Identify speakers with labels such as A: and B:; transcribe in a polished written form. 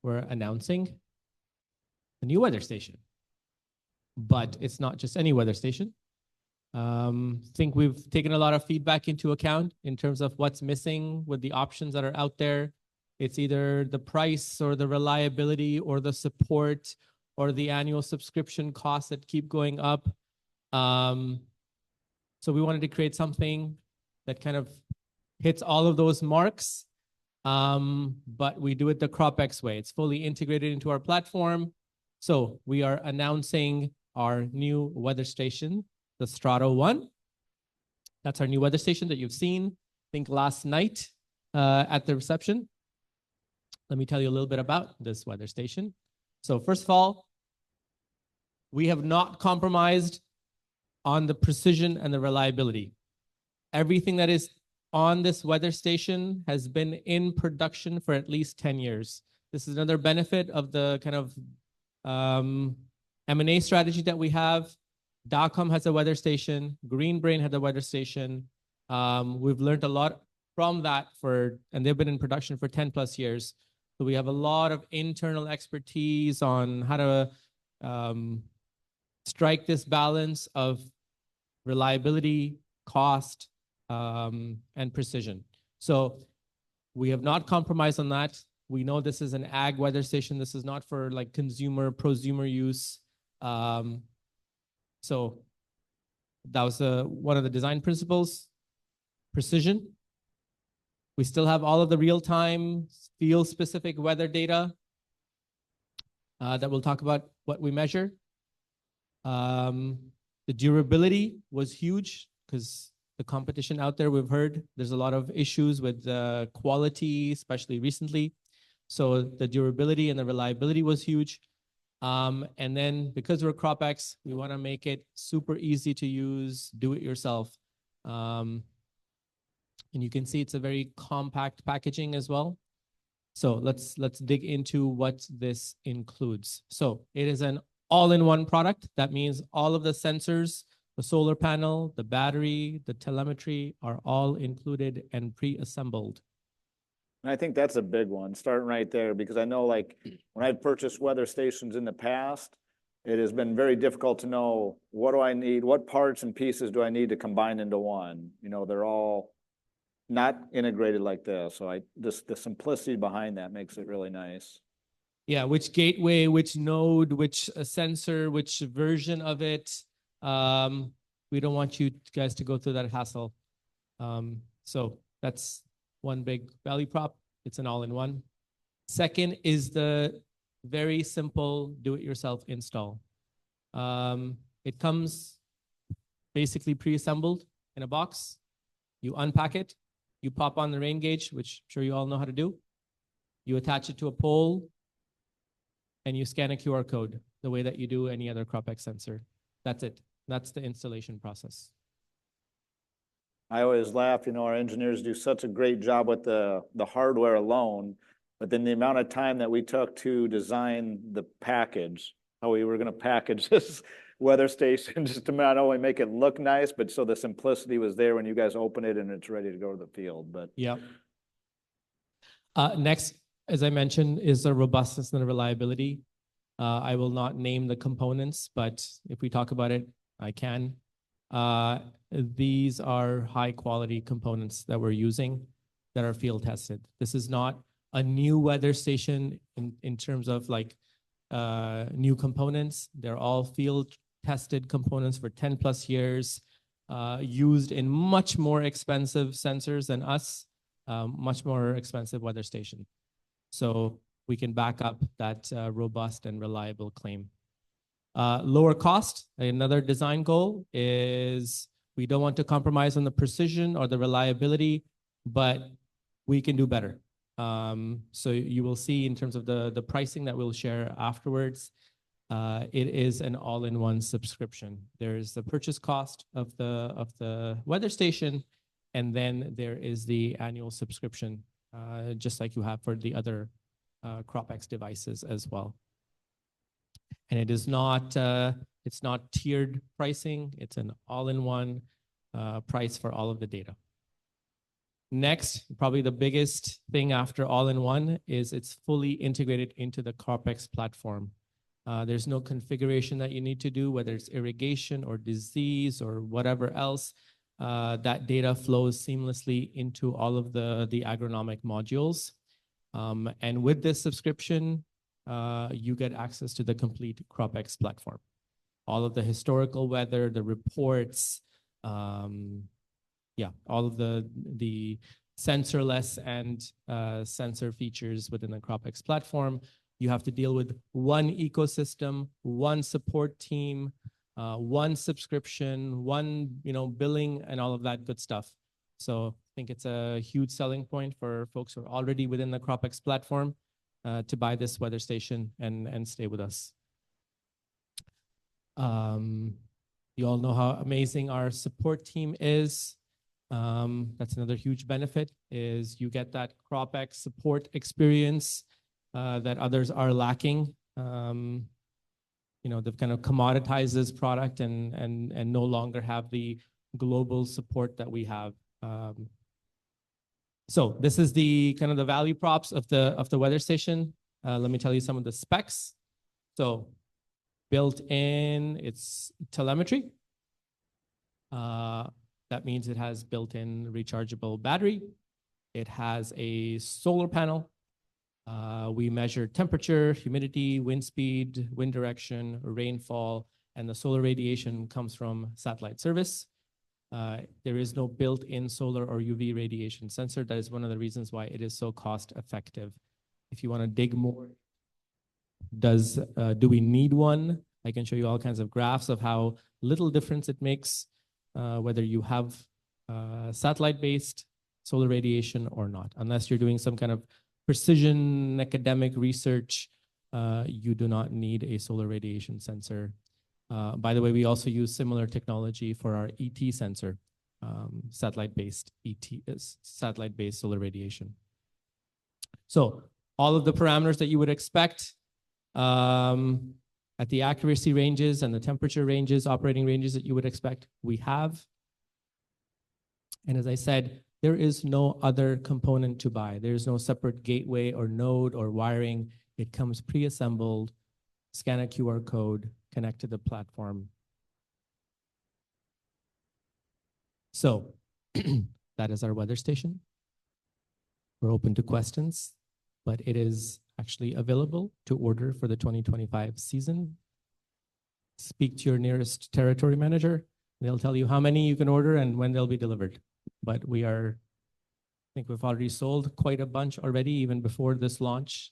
A: we're announcing a new weather station. But it's not just any weather station. I think we've taken a lot of feedback into account in terms of what's missing with the options that are out there. It's either the price or the reliability or the support or the annual subscription costs that keep going up. So we wanted to create something that kind of hits all of those marks, but we do it the CropX way. It's fully integrated into our platform. So we are announcing our new weather station, the Strato 1. That's our new weather station that you've seen, I think, last night at the reception. Let me tell you a little bit about this weather station. So first of all, we have not compromised on the precision and the reliability. Everything that is on this weather station has been in production for at least 10 years. This is another benefit of the kind of M&A strategy that we have. Dacom has a weather station. Green Brain had a weather station. We've learned a lot from that and they've been in production for 10 plus years. So we have a lot of internal expertise on how to strike this balance of reliability, cost, and precision. So we have not compromised on that. We know this is an ag weather station. This is not for like consumer, prosumer use. So that was one of the design principles. Precision. We still have all of the real-time, field-specific weather data that we'll talk about what we measure. The durability was huge because the competition out there, we've heard there's a lot of issues with quality, especially recently. So the durability and the reliability was huge. And then because we're CropX, we want to make it super easy to use, do it yourself. And you can see it's a very compact packaging as well. So let's dig into what this includes. So it is an all-in-one product. That means all of the sensors, the solar panel, the battery, the telemetry are all included and pre-assembled.
B: And I think that's a big one, starting right there, because I know like when I've purchased weather stations in the past, it has been very difficult to know what do I need, what parts and pieces do I need to combine into one. You know, they're all not integrated like this. So the simplicity behind that makes it really nice.
A: Yeah, which gateway, which node, which sensor, which version of it. We don't want you guys to go through that hassle. So that's one big value prop. It's an all-in-one. Second is the very simple do-it-yourself install. It comes basically pre-assembled in a box. You unpack it. You pop on the rain gauge, which I'm sure you all know how to do. You attach it to a pole, and you scan a QR code the way that you do any other CropX sensor. That's it. That's the installation process.
B: I always laugh, you know, our engineers do such a great job with the hardware alone, but then the amount of time that we took to design the package, how we were going to package this weather station just to not only make it look nice, but so the simplicity was there when you guys open it and it's ready to go to the field. But
A: yeah. Next, as I mentioned, is the robustness and the reliability. I will not name the components, but if we talk about it, I can. These are high quality components that we're using that are field tested. This is not a new weather station in terms of like new components. They're all field tested components for 10 plus years, used in much more expensive sensors than us, much more expensive weather station. So we can back up that robust and reliable claim. Lower cost, another design goal is we don't want to compromise on the precision or the reliability, but we can do better. So you will see in terms of the pricing that we'll share afterwards, it is an all-in-one subscription. There's the purchase cost of the weather station, and then there is the annual subscription, just like you have for the other CropX devices as well. And it is not, it's not tiered pricing. It's an all-in-one price for all of the data. Next, probably the biggest thing after all-in-one is it's fully integrated into the CropX platform. There's no configuration that you need to do, whether it's irrigation or disease or whatever else. That data flows seamlessly into all of the agronomic modules. And with this subscription, you get access to the complete CropX platform. All of the historical weather, the reports, all of the sensorless and sensor features within the CropX platform. You have to deal with one ecosystem, one support team, one subscription, one billing, and all of that good stuff. So I think it's a huge selling point for folks who are already within the CropX platform to buy this weather station and stay with us. You all know how amazing our support team is. That's another huge benefit is you get that CropX support experience that others are lacking. They've kind of commoditized this product and no longer have the global support that we have. So this is the kind of the value props of the weather station. Let me tell you some of the specs. So built in, it's telemetry. That means it has built-in rechargeable battery. It has a solar panel. We measure temperature, humidity, wind speed, wind direction, rainfall, and the solar radiation comes from satellite service. There is no built-in solar or UV radiation sensor. That is one of the reasons why it is so cost-effective. If you want to dig more, do we need one? I can show you all kinds of graphs of how little difference it makes whether you have satellite-based solar radiation or not. Unless you're doing some kind of precision academic research, you do not need a solar radiation sensor. By the way, we also use similar technology for our ET sensor, satellite-based solar radiation. So all of the parameters that you would expect at the accuracy ranges and the temperature ranges, operating ranges that you would expect, we have. And as I said, there is no other component to buy. There's no separate gateway or node or wiring. It comes pre-assembled, scan a QR code, connect to the platform. So that is our weather station. We're open to questions, but it is actually available to order for the 2025 season. Speak to your nearest territory manager. They'll tell you how many you can order and when they'll be delivered. But I think we've already sold quite a bunch already, even before this launch.